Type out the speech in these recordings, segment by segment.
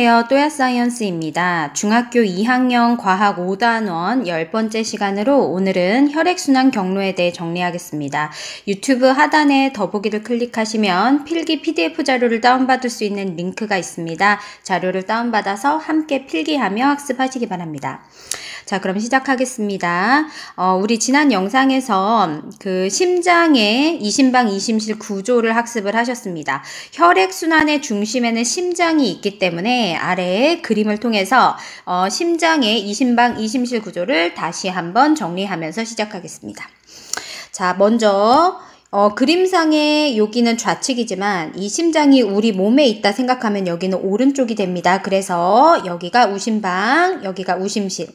안녕하세요. 또야사이언스입니다. 중학교 2학년 과학 5단원 10번째 시간으로 오늘은 혈액순환 경로에 대해 정리하겠습니다. 유튜브 하단에 더보기를 클릭하시면 필기 PDF 자료를 다운받을 수 있는 링크가 있습니다. 자료를 다운받아서 함께 필기하며 학습하시기 바랍니다. 자, 그럼 시작하겠습니다. 우리 지난 영상에서 그 심장의 이심방 이심실 구조를 학습을 하셨습니다. 혈액순환의 중심에는 심장이 있기 때문에 아래의 그림을 통해서 심장의 이심방 이심실 구조를 다시 한번 정리하면서 시작하겠습니다. 자, 먼저 그림상에 여기는 좌측이지만 이 심장이 우리 몸에 있다 생각하면 여기는 오른쪽이 됩니다. 그래서 여기가 우심방, 여기가 우심실.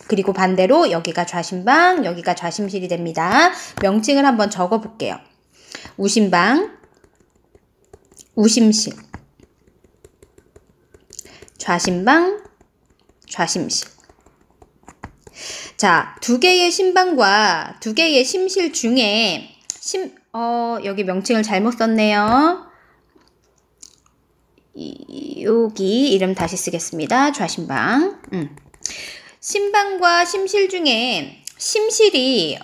그리고 반대로 여기가 좌심방, 여기가 좌심실이 됩니다. 명칭을 한번 적어 볼게요. 우심방, 우심실, 좌심방, 좌심실. 자, 두 개의 심방과 두 개의 심실 중에 여기 명칭을 잘못 썼네요. 여기 이름 다시 쓰겠습니다. 좌심방. 심방과 심실 중에 심실이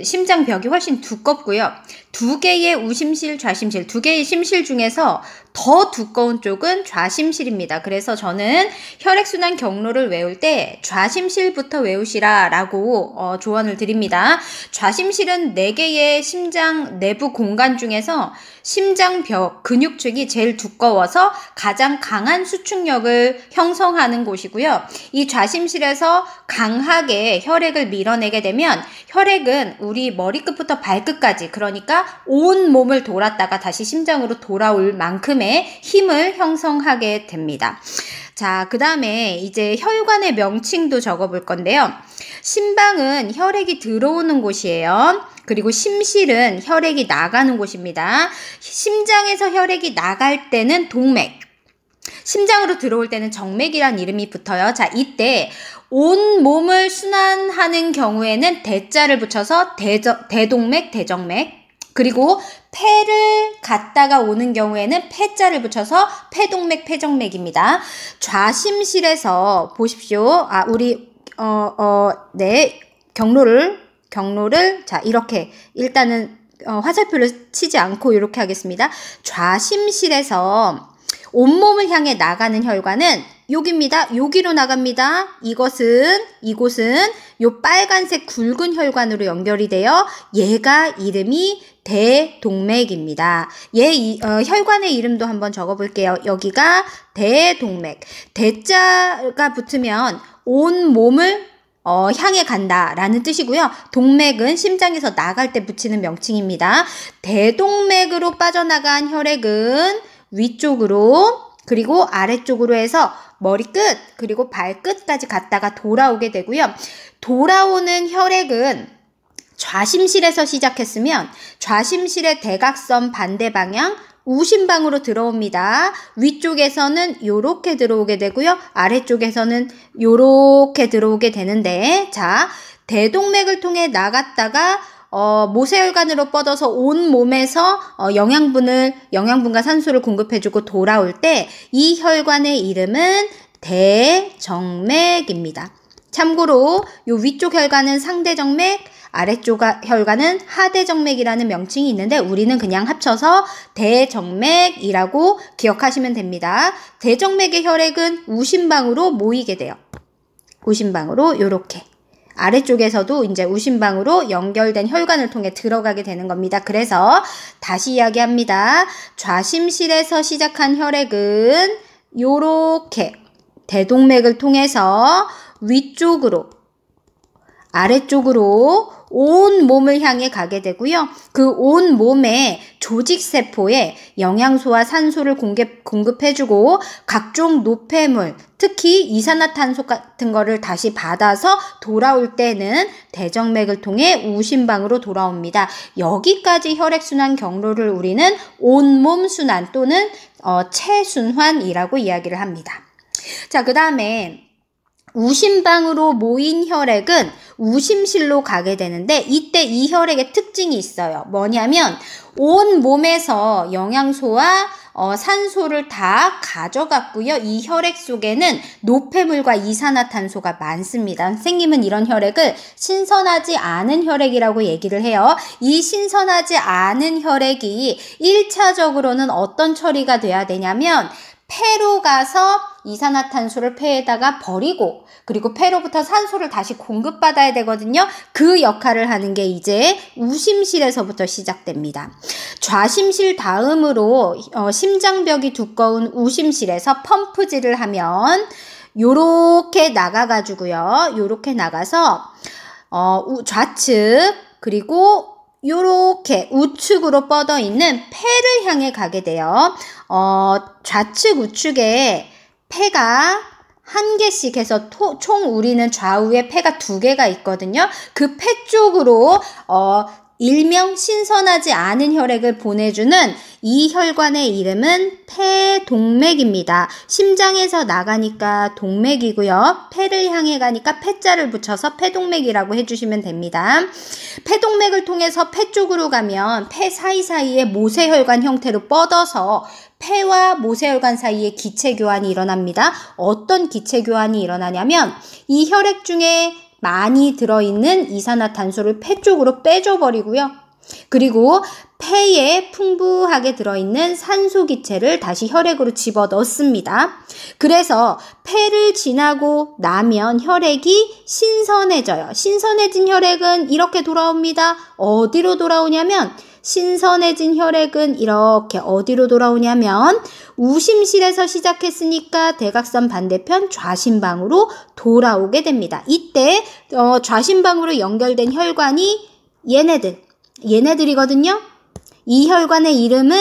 심장벽이 훨씬 두껍고요. 두 개의 우심실, 좌심실, 두 개의 심실 중에서 더 두꺼운 쪽은 좌심실입니다. 그래서 저는 혈액순환 경로를 외울 때 좌심실부터 외우시라 라고 조언을 드립니다. 좌심실은 4개의 심장 내부 공간 중에서 심장벽, 근육축이 제일 두꺼워서 가장 강한 수축력을 형성하는 곳이고요. 이 좌심실에서 강하게 혈액을 밀어내게 되면 혈액은 우리 머리끝부터 발끝까지, 그러니까 온 몸을 돌았다가 다시 심장으로 돌아올 만큼의 힘을 형성하게 됩니다. 자, 그 다음에 이제 혈관의 명칭도 적어볼 건데요. 심방은 혈액이 들어오는 곳이에요. 그리고 심실은 혈액이 나가는 곳입니다. 심장에서 혈액이 나갈 때는 동맥, 심장으로 들어올 때는 정맥이란 이름이 붙어요. 자, 이때 온 몸을 순환하는 경우에는 대자를 붙여서 대동맥, 대정맥, 그리고 폐를 갔다가 오는 경우에는 폐자를 붙여서 폐동맥, 폐정맥입니다. 좌심실에서 보십시오. 네, 경로를 자, 이렇게 일단은 화살표를 치지 않고 이렇게 하겠습니다. 좌심실에서 온몸을 향해 나가는 혈관은 여기입니다. 여기로 나갑니다. 이곳은 요 빨간색 굵은 혈관으로 연결이 되어 얘가 이름이 대동맥입니다. 혈관의 이름도 한번 적어볼게요. 여기가 대동맥. 대자가 붙으면 온 몸을 향해 간다라는 뜻이고요. 동맥은 심장에서 나갈 때 붙이는 명칭입니다. 대동맥으로 빠져나간 혈액은 위쪽으로 그리고 아래쪽으로 해서 머리끝 그리고 발끝까지 갔다가 돌아오게 되고요. 돌아오는 혈액은 좌심실에서 시작했으면 좌심실의 대각선 반대 방향 우심방으로 들어옵니다. 위쪽에서는 요렇게 들어오게 되고요. 아래쪽에서는 요렇게 들어오게 되는데, 자, 대동맥을 통해 나갔다가 모세혈관으로 뻗어서 온 몸에서 영양분과 산소를 공급해주고 돌아올 때 이 혈관의 이름은 대정맥입니다. 참고로 요 위쪽 혈관은 상대정맥, 아래쪽 혈관은 하대정맥이라는 명칭이 있는데 우리는 그냥 합쳐서 대정맥이라고 기억하시면 됩니다. 대정맥의 혈액은 우심방으로 모이게 돼요. 우심방으로 요렇게. 아래쪽에서도 이제 우심방으로 연결된 혈관을 통해 들어가게 되는 겁니다. 그래서 다시 이야기합니다. 좌심실에서 시작한 혈액은 요렇게 대동맥을 통해서 위쪽으로 아래쪽으로 온 몸을 향해 가게 되고요. 그 온 몸의 조직세포에 영양소와 산소를 공급해주고 각종 노폐물, 특히 이산화탄소 같은 거를 다시 받아서 돌아올 때는 대정맥을 통해 우심방으로 돌아옵니다. 여기까지 혈액순환 경로를 우리는 온몸 순환 또는 체순환이라고 이야기를 합니다. 자, 그 다음에 우심방으로 모인 혈액은 우심실로 가게 되는데 이때 이 혈액의 특징이 있어요. 뭐냐면 온 몸에서 영양소와 산소를 다 가져갔고요. 이 혈액 속에는 노폐물과 이산화탄소가 많습니다. 선생님은 이런 혈액을 신선하지 않은 혈액이라고 얘기를 해요. 이 신선하지 않은 혈액이 1차적으로는 어떤 처리가 돼야 되냐면 폐로 가서 이산화탄소를 폐에다가 버리고 그리고 폐로부터 산소를 다시 공급받아야 되거든요. 그 역할을 하는 게 이제 우심실에서부터 시작됩니다. 좌심실 다음으로 심장벽이 두꺼운 우심실에서 펌프질을 하면 요렇게 나가가지고요. 요렇게 나가서 좌측 그리고 요렇게 우측으로 뻗어 있는 폐를 향해 가게 돼요. 좌측 우측에 폐가 한 개씩 해서 총 우리는 좌우에 폐가 2개가 있거든요. 그 폐 쪽으로 일명 신선하지 않은 혈액을 보내주는 이 혈관의 이름은 폐동맥입니다. 심장에서 나가니까 동맥이고요. 폐를 향해 가니까 폐자를 붙여서 폐동맥이라고 해주시면 됩니다. 폐동맥을 통해서 폐 쪽으로 가면 폐 사이사이에 모세혈관 형태로 뻗어서 폐와 모세혈관 사이에 기체교환이 일어납니다. 어떤 기체교환이 일어나냐면 이 혈액 중에 많이 들어있는 이산화탄소를 폐 쪽으로 빼줘버리고요. 그리고 폐에 풍부하게 들어있는 산소기체를 다시 혈액으로 집어넣습니다. 그래서 폐를 지나고 나면 혈액이 신선해져요. 신선해진 혈액은 이렇게 돌아옵니다. 어디로 돌아오냐면 신선해진 혈액은 이렇게 어디로 돌아오냐면 우심실에서 시작했으니까 대각선 반대편 좌심방으로 돌아오게 됩니다. 이때 좌심방으로 연결된 혈관이 얘네들이거든요. 이 혈관의 이름은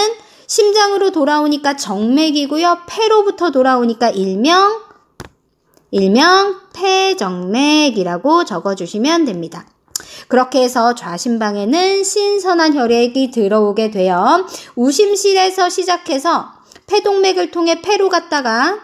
심장으로 돌아오니까 정맥이고요. 폐로부터 돌아오니까 일명 폐정맥이라고 적어주시면 됩니다. 그렇게 해서 좌심방에는 신선한 혈액이 들어오게 돼요. 우심실에서 시작해서 폐동맥을 통해 폐로 갔다가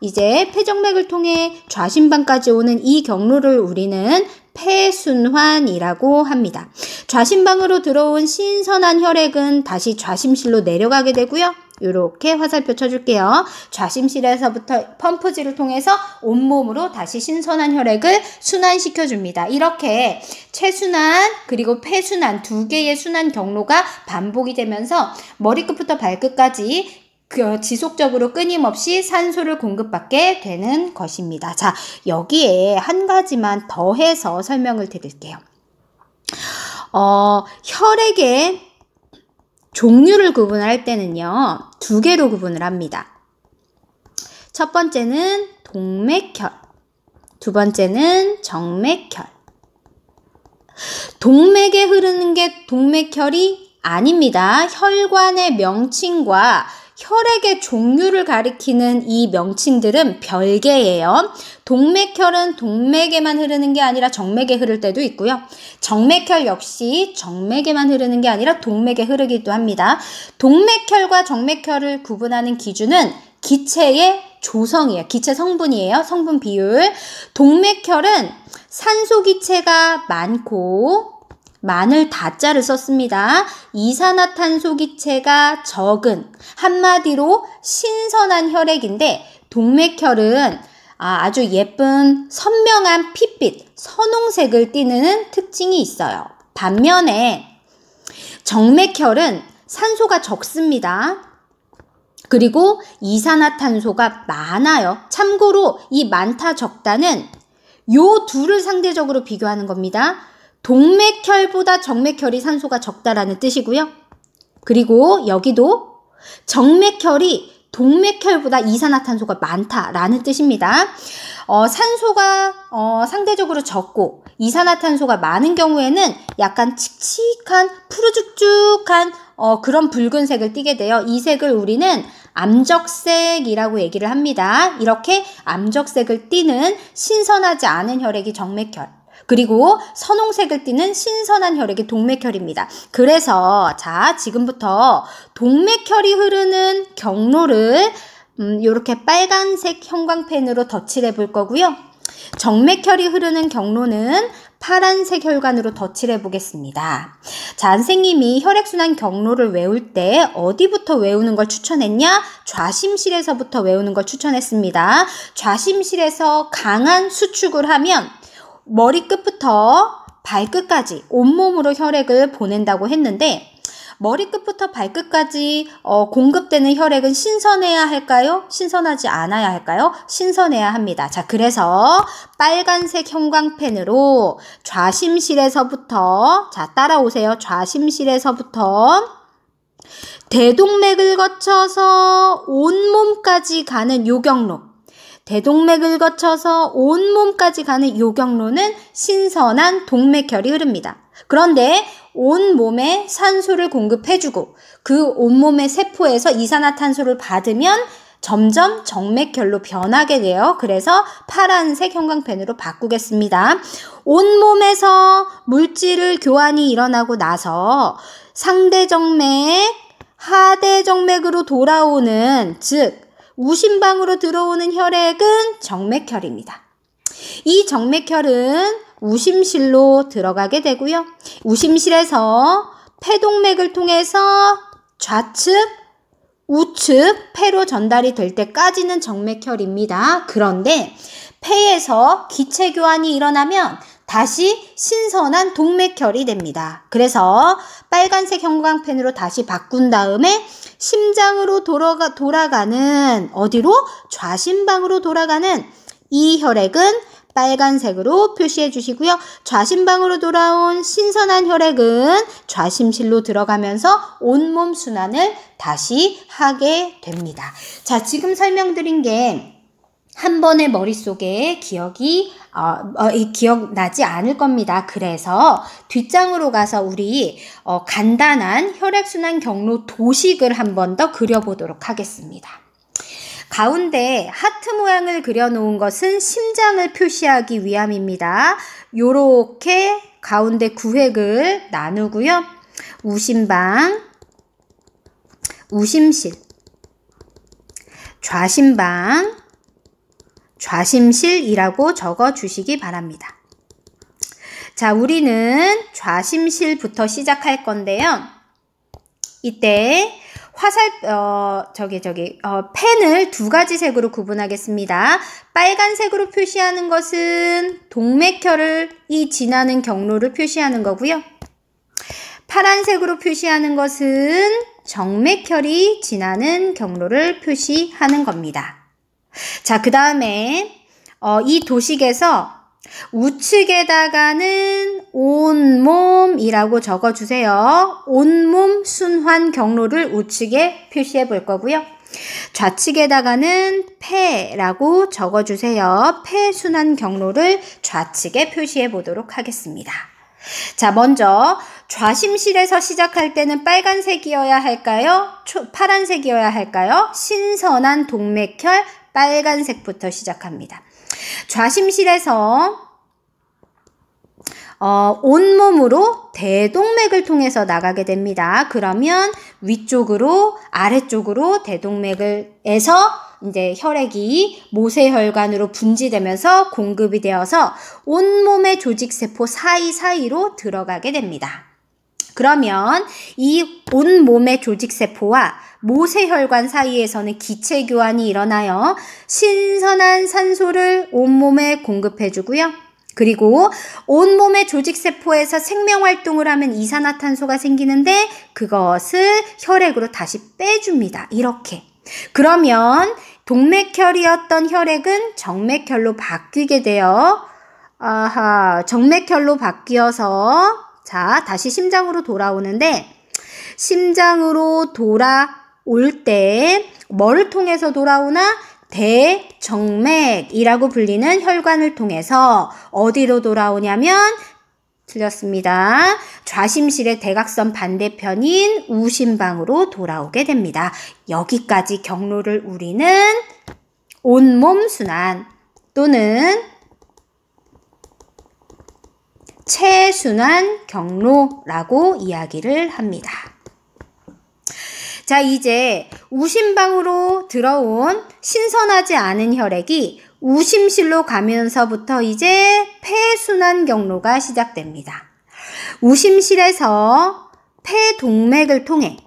이제 폐정맥을 통해 좌심방까지 오는 이 경로를 우리는 폐순환이라고 합니다. 좌심방으로 들어온 신선한 혈액은 다시 좌심실로 내려가게 되고요. 이렇게 화살표 쳐줄게요. 좌심실에서부터 펌프질을 통해서 온몸으로 다시 신선한 혈액을 순환시켜줍니다. 이렇게 최순환 그리고 폐순환 2개의 순환 경로가 반복이 되면서 머리끝부터 발끝까지 지속적으로 끊임없이 산소를 공급받게 되는 것입니다. 자, 여기에 한 가지만 더해서 설명을 드릴게요. 혈액의 종류를 구분할 때는요, 2개로 구분을 합니다. 첫 번째는 동맥혈, 두 번째는 정맥혈. 동맥에 흐르는 게 동맥혈이 아닙니다. 혈관의 명칭과 혈액의 종류를 가리키는 이 명칭들은 별개예요. 동맥혈은 동맥에만 흐르는 게 아니라 정맥에 흐를 때도 있고요. 정맥혈 역시 정맥에만 흐르는 게 아니라 동맥에 흐르기도 합니다. 동맥혈과 정맥혈을 구분하는 기준은 기체의 조성이에요. 기체 성분이에요. 성분 비율. 동맥혈은 산소 기체가 많고 많을 다자를 썼습니다. 이산화탄소 기체가 적은 한마디로 신선한 혈액인데 동맥혈은 아주 예쁜 선명한 핏빛, 선홍색을 띠는 특징이 있어요. 반면에 정맥혈은 산소가 적습니다. 그리고 이산화탄소가 많아요. 참고로 이 많다 적다는 요 둘을 상대적으로 비교하는 겁니다. 동맥혈보다 정맥혈이 산소가 적다라는 뜻이고요. 그리고 여기도 정맥혈이 동맥혈보다 이산화탄소가 많다라는 뜻입니다. 산소가 상대적으로 적고 이산화탄소가 많은 경우에는 약간 칙칙한 푸르죽죽한 그런 붉은색을 띠게 돼요. 이 색을 우리는 암적색이라고 얘기를 합니다. 이렇게 암적색을 띠는 신선하지 않은 혈액이 정맥혈, 그리고 선홍색을 띠는 신선한 혈액이 동맥혈입니다. 그래서 자, 지금부터 동맥혈이 흐르는 경로를 이렇게 빨간색 형광펜으로 덧칠해 볼 거고요. 정맥혈이 흐르는 경로는 파란색 혈관으로 덧칠해 보겠습니다. 자, 선생님이 혈액순환 경로를 외울 때 어디부터 외우는 걸 추천했냐? 좌심실에서부터 외우는 걸 추천했습니다. 좌심실에서 강한 수축을 하면 머리끝부터 발끝까지 온몸으로 혈액을 보낸다고 했는데 머리끝부터 발끝까지 공급되는 혈액은 신선해야 할까요? 신선하지 않아야 할까요? 신선해야 합니다. 자, 그래서 빨간색 형광펜으로 좌심실에서부터, 자, 따라오세요. 좌심실에서부터 대동맥을 거쳐서 온몸까지 가는 요 경로, 대동맥을 거쳐서 온몸까지 가는 요 경로는 신선한 동맥혈이 흐릅니다. 그런데 온몸에 산소를 공급해주고 그 온몸의 세포에서 이산화탄소를 받으면 점점 정맥혈로 변하게 돼요. 그래서 파란색 형광펜으로 바꾸겠습니다. 온몸에서 물질을 교환이 일어나고 나서 상대정맥, 하대정맥으로 돌아오는, 즉 우심방으로 들어오는 혈액은 정맥혈입니다. 이 정맥혈은 우심실로 들어가게 되고요. 우심실에서 폐동맥을 통해서 좌측, 우측 폐로 전달이 될 때까지는 정맥혈입니다. 그런데 폐에서 기체 교환이 일어나면 다시 신선한 동맥혈이 됩니다. 그래서 빨간색 형광펜으로 다시 바꾼 다음에 심장으로 돌아가는, 어디로? 좌심방으로 돌아가는 이 혈액은 빨간색으로 표시해 주시고요. 좌심방으로 돌아온 신선한 혈액은 좌심실로 들어가면서 온몸 순환을 다시 하게 됩니다. 자, 지금 설명드린 게 한 번에 머릿속에 기억나지 않을 겁니다. 그래서 뒷장으로 가서 우리 간단한 혈액순환 경로 도식을 한 번 더 그려보도록 하겠습니다. 가운데 하트 모양을 그려놓은 것은 심장을 표시하기 위함입니다. 요렇게 가운데 구획을 나누고요. 우심방, 우심실, 좌심방, 좌심실이라고 적어주시기 바랍니다. 자, 우리는 좌심실부터 시작할 건데요. 이때 펜을 두 가지 색으로 구분하겠습니다. 빨간색으로 표시하는 것은 동맥혈이 지나는 경로를 표시하는 거고요. 파란색으로 표시하는 것은 정맥혈이 지나는 경로를 표시하는 겁니다. 자, 그 다음에 이 도식에서 우측에다가는 온몸이라고 적어주세요. 온몸 순환 경로를 우측에 표시해 볼 거고요. 좌측에다가는 폐라고 적어주세요. 폐 순환 경로를 좌측에 표시해 보도록 하겠습니다. 자, 먼저 좌심실에서 시작할 때는 빨간색이어야 할까요? 파란색이어야 할까요? 신선한 동맥혈 빨간색부터 시작합니다. 좌심실에서 온몸으로 대동맥을 통해서 나가게 됩니다. 그러면 위쪽으로 아래쪽으로 대동맥에서 이제 혈액이 모세혈관으로 분지되면서 공급이 되어서 온몸의 조직세포 사이사이로 들어가게 됩니다. 그러면 이 온몸의 조직세포와 모세혈관 사이에서는 기체 교환이 일어나요. 신선한 산소를 온몸에 공급해주고요. 그리고 온몸의 조직세포에서 생명활동을 하면 이산화탄소가 생기는데 그것을 혈액으로 다시 빼줍니다. 이렇게. 그러면 동맥혈이었던 혈액은 정맥혈로 바뀌게 돼요. 정맥혈로 바뀌어서 자, 다시 심장으로 돌아오는데 심장으로 돌아올 때 뭐를 통해서 돌아오나? 대정맥이라고 불리는 혈관을 통해서 어디로 돌아오냐면 틀렸습니다. 좌심실의 대각선 반대편인 우심방으로 돌아오게 됩니다. 여기까지 경로를 우리는 온몸 순환 또는 체순환 경로라고 이야기를 합니다. 자, 이제 우심방으로 들어온 신선하지 않은 혈액이 우심실로 가면서부터 이제 폐순환 경로가 시작됩니다. 우심실에서 폐동맥을 통해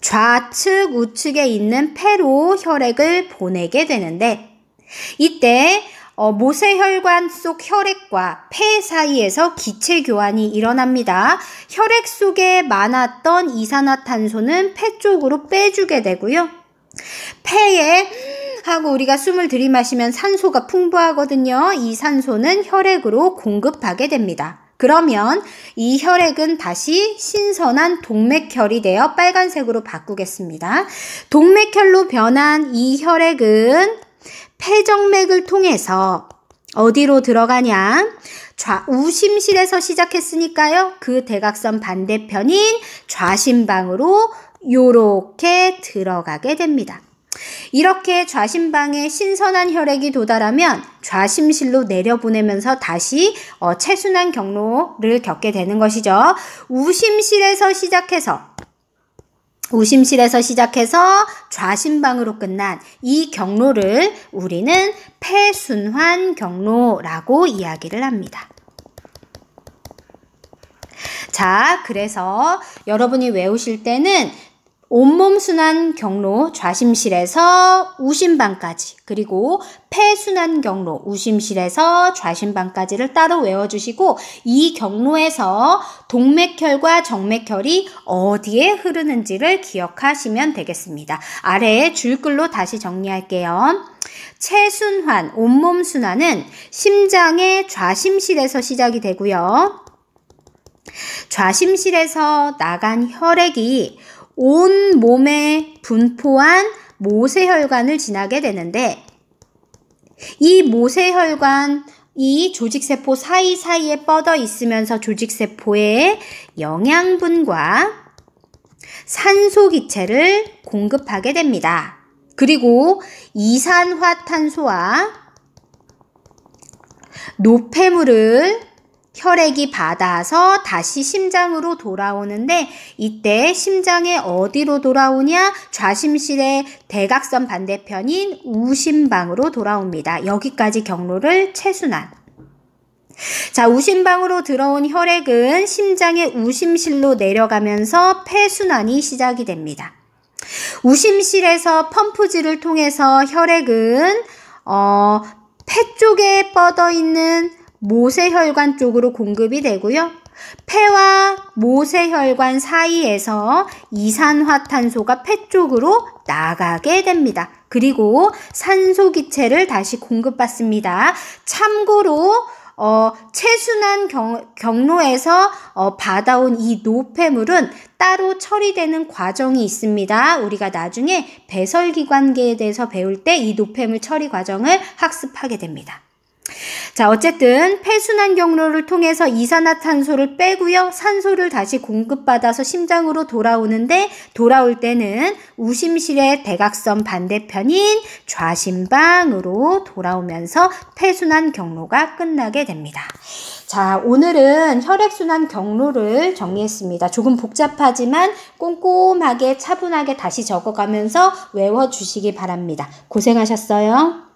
좌측, 우측에 있는 폐로 혈액을 보내게 되는데 이때 모세혈관 속 혈액과 폐 사이에서 기체 교환이 일어납니다. 혈액 속에 많았던 이산화탄소는 폐 쪽으로 빼주게 되고요. 폐에 하고 우리가 숨을 들이마시면 산소가 풍부하거든요. 이 산소는 혈액으로 공급하게 됩니다. 그러면 이 혈액은 다시 신선한 동맥혈이 되어 빨간색으로 바꾸겠습니다. 동맥혈로 변한 이 혈액은 폐정맥을 통해서 어디로 들어가냐? 우심실에서 시작했으니까요. 그 대각선 반대편인 좌심방으로 요렇게 들어가게 됩니다. 이렇게 좌심방에 신선한 혈액이 도달하면 좌심실로 내려보내면서 다시 체순환 경로를 겪게 되는 것이죠. 우심실에서 시작해서 좌심방으로 끝난 이 경로를 우리는 폐순환 경로라고 이야기를 합니다. 자, 그래서 여러분이 외우실 때는 온몸 순환 경로 좌심실에서 우심방까지, 그리고 폐순환 경로 우심실에서 좌심방까지를 따로 외워주시고, 이 경로에서 동맥혈과 정맥혈이 어디에 흐르는지를 기억하시면 되겠습니다. 아래에 줄글로 다시 정리할게요. 체순환, 온몸 순환은 심장의 좌심실에서 시작이 되고요. 좌심실에서 나간 혈액이 온 몸에 분포한 모세혈관을 지나게 되는데, 이 모세혈관, 이 조직세포 사이사이에 뻗어 있으면서 조직세포에 영양분과 산소기체를 공급하게 됩니다. 그리고 이산화탄소와 노폐물을 혈액이 받아서 다시 심장으로 돌아오는데, 이때 심장에 어디로 돌아오냐? 좌심실의 대각선 반대편인 우심방으로 돌아옵니다. 여기까지 경로를 체순환. 자, 우심방으로 들어온 혈액은 심장의 우심실로 내려가면서 폐순환이 시작이 됩니다. 우심실에서 펌프질을 통해서 혈액은 폐 쪽에 뻗어 있는 모세혈관 쪽으로 공급이 되고요. 폐와 모세혈관 사이에서 이산화탄소가 폐 쪽으로 나가게 됩니다. 그리고 산소기체를 다시 공급받습니다. 참고로 체순환 경로에서 받아온 이 노폐물은 따로 처리되는 과정이 있습니다. 우리가 나중에 배설기관계에 대해서 배울 때 이 노폐물 처리 과정을 학습하게 됩니다. 자, 어쨌든 폐순환 경로를 통해서 이산화탄소를 빼고요. 산소를 다시 공급받아서 심장으로 돌아오는데, 돌아올 때는 우심실의 대각선 반대편인 좌심방으로 돌아오면서 폐순환 경로가 끝나게 됩니다. 자, 오늘은 혈액순환 경로를 정리했습니다. 조금 복잡하지만 꼼꼼하게 차분하게 다시 적어가면서 외워주시기 바랍니다. 고생하셨어요.